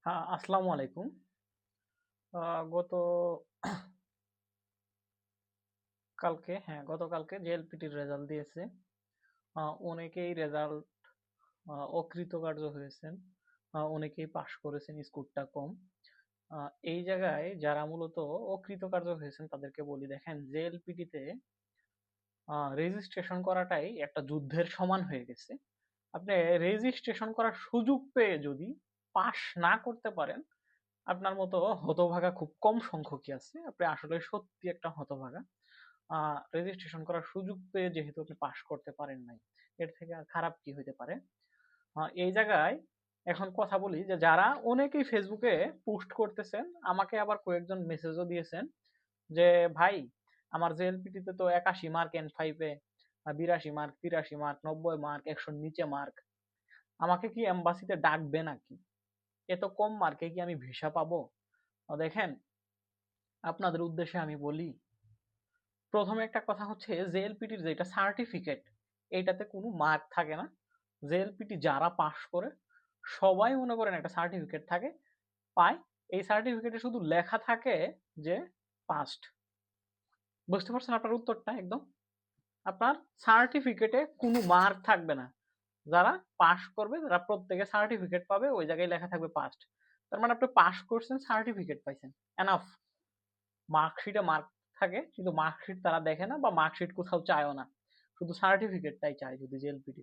হ্যাঁ, আসসালামু আলাইকুম। গত গতকালকে জেএলপিটির রেজাল্ট দিয়েছে। অনেকেই রেজাল্ট অকৃতকার্য হয়েছেন, অনেকেই পাশ করেছেন, স্কোরটা কম। এই জায়গায় যারা মূলত অকৃতকার্য হয়েছেন তাদেরকে বলি, দেখেন জেএলপিটিতে রেজিস্ট্রেশন করাটাই একটা যুদ্ধের সমান হয়ে গেছে। আপনি রেজিস্ট্রেশন করার সুযোগ পেয়ে যদি পাশ না করতে পারেন, আপনার মতো হতভাগা খুব কম সংখ্যকই আছে। আপনি আসলে সত্যি একটা হতভাগা। রেজিস্ট্রেশন করার সুযোগ পেয়ে যেহেতু আপনি পাস করতে পারেন নাই, এর থেকে আর খারাপ কি হইতে পারে। এই জায়গায় এখন কথা বলি যে যারা অনেকেই ফেসবুকে পোস্ট করতেছেন, আমাকে আবার কয়েকজন মেসেজও দিয়েছেন যে ভাই, আমার জেএলপিটি তে তো 81 মার্ক, N5 এ 82 মার্ক, 83 মার্ক, 90 মার্ক, 100-র নিচে মার্ক, আমাকে কি এম্বাসিতে ডাকবে নাকি? এত কম মার্কে কি আমি ভিসা পাবো? দেখেন, আপনাদের উদ্দেশ্যে আমি বলি, প্রথমে একটা কথা হচ্ছে, জেএলপিটির যেটা সার্টিফিকেট, এইটাতে কোনো মার্ক থাকে না। জেএলপিটি যারা পাস করে সবাই মনে করেন একটা সার্টিফিকেট থাকে, পায়। এই সার্টিফিকেটে শুধু লেখা থাকে যে পাস্ট। বুঝতে পারছেন আপনার উত্তরটা একদম? আপনার সার্টিফিকেটে কোনো মার্ক থাকবে না। যারা পাস করবে তারা প্রত্যেকে সার্টিফিকেট পাবে, ওই জায়গায় লেখা থাকবে পাস্ট। তার মানে আপনি পাস করছেন, সার্টিফিকেট পাইছেন, এনাফ। মার্কশিটে মার্ক থাকে, কিন্তু মার্কশিট তারা দেখে না বা মার্কশিট কোথাও চায়ও না, শুধু সার্টিফিকেটটাই চায় যদি জেএলপিটি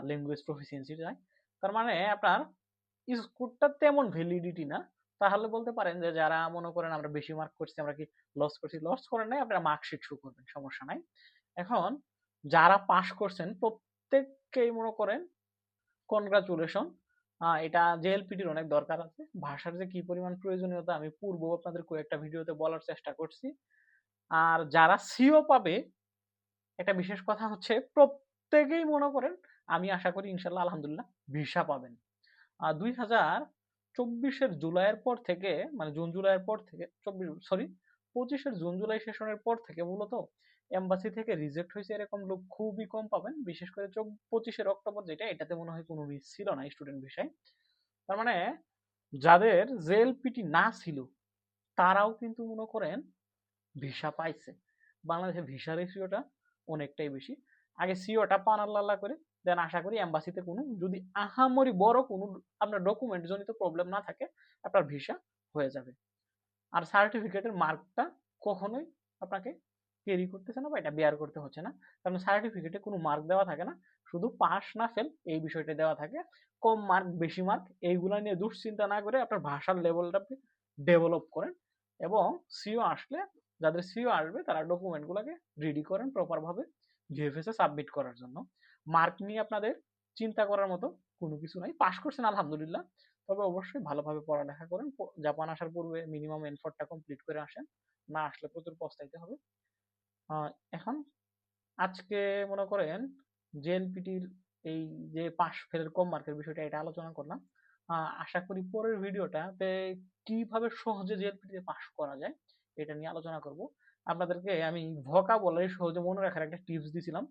ল্যাঙ্গুয়েজ প্রফিসিয়েন্সি চায়। তার মানে আপনার স্কোরটা তেমন ভ্যালিডিটি না। তাহলে বলতে পারেন যে যারা মনে করেন আমরা বেশি মার্ক করছি, আমরা কি লস করছি? লস করেন নাই, আপনারা মার্কশিট শো করবেন, সমস্যা নাই। এখন যারা পাস করছেন প্রত্যেককেই মনে করেন কনগ্রাচুলেশন। এটা জেএলপিটির অনেক দরকার আছে। ভাষার যে কি পরিমাণ প্রয়োজনীয়তা আমি পূর্বেও আপনাদের কয়েকটা ভিডিওতে বলার চেষ্টা করছি। আর যারা সিও পাবে, একটা বিশেষ কথা হচ্ছে প্রত্যেকেই মনে করেন, আমি আশা করি ইনশাল্লাহ আলহামদুলিল্লাহ ভিসা পাবেন। 2024-এর জুলাইয়ের পর থেকে, মানে জুন জুলাইয়ের পর থেকে, 25-এর জুন জুলাই সেশনের পর থেকে মূলত এম্বাসি থেকে রিজেক্ট হয়েছে এরকম লোক খুবই কম পাবেন। বিশেষ করে 25-এর অক্টোবর, যেটা এটাতে মনে হয় কোনো মিস ছিল না স্টুডেন্ট ভিসায়। তার মানে যাদের জেএলপিটি না ছিল তারাও কিন্তু মনে করেন ভিসা পাইছে। বাংলাদেশে ভিসা রেশিওটা অনেকটাই বেশি। আগে সিওটা পান আল্লাহ করে, দেন আশা করি এম্বাসিতে কোনো যদি আহামরি বড় কোনো আপনার ডকুমেন্ট জনিত প্রবলেম না থাকে, আপনার ভিসা হয়ে যাবে। আর সার্টিফিকেটের মার্কটা কখনোই আপনাকে ক্যারি করতেছে না বা এটা বেয়ার করতে হচ্ছে না, কারণ সার্টিফিকেটে কোনো মার্ক দেওয়া থাকে না, শুধু পাস না ফেল এই বিষয়টা দেওয়া থাকে। কম মার্ক বেশি মার্ক এইগুলা নিয়ে দুশ্চিন্তা না করে আপনার ভাষার লেভেলটা আপনি ডেভেলপ করেন, এবং সিও আসলে, যাদের সিও আসবে তারা ডকুমেন্টগুলোকে রেডি করেন প্রপার ভাবে ভিএফএস এ সাবমিট করার জন্য। মার্ক নিয়ে আপনাদের চিন্তা করার মতো কোনো কিছু নাই। পাস করছেন আলহামদুলিল্লাহ, তবে অবশ্যই ভালোভাবে পড়ালেখা করেন। জাপান আসার পূর্বে মিনিমাম N4টা কমপ্লিট করে আসেন, না আসলে প্রচুর পস্তাইতে হবে। এখন আজকে মনে করেন জেএলপিটির এই যে পাস ফেলের কম মার্কের বিষয়টা, এটা আলোচনা করলাম। আশা করি পরের ভিডিওটাতে কিভাবে সহজে জেএলপিটিতে পাস করা যায় এটা নিয়ে আলোচনা করব। আপনাদেরকে আমি ভোকাবুলারি সহজে মনে রাখার একটা টিপস দিছিলাম,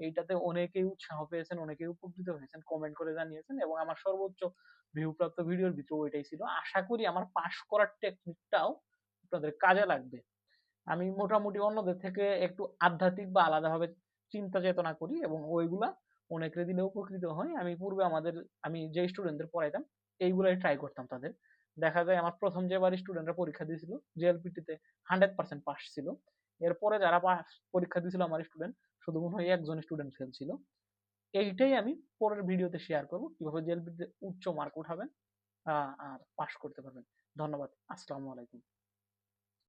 এইটাতে অনেকেই উৎসাহ পেয়েছেন, অনেকেই উপকৃত হয়েছেন, কমেন্ট করে জানিয়েছেন, এবং আমার সর্বোচ্চ ভিউ প্রাপ্ত ভিডিওর ভিতরে ওইটাই ছিল। আশা করি আমার পাস করার টেকনিকটাও আপনাদের কাজে লাগবে। আমি মোটামুটি অন্যদের থেকে একটু আধ্যাত্মিক বা আলাদাভাবে চিন্তা চেতনা করি, এবং ওইগুলা অনেকের দিলে উপকৃত হয়। আমি পূর্বে আমি যে স্টুডেন্টদের পড়াইতাম এইগুলাই ট্রাই করতাম তাদের। দেখা যায় আমার প্রথম যেবার স্টুডেন্টরা পরীক্ষা দিয়েছিল জেএলপিটিতে 100% পাস ছিল। এরপরে যারা পরীক্ষা দিয়েছিল আমার স্টুডেন্ট, শুধু মনে হয় একজন স্টুডেন্ট ফেল ছিল। এইটাই আমি পরের ভিডিওতে শেয়ার করব, কিভাবে জেএলপিটিতে উচ্চ মার্ক উঠাবেন আর পাস করতে পারবেন। ধন্যবাদ। আসসালামু আলাইকুম।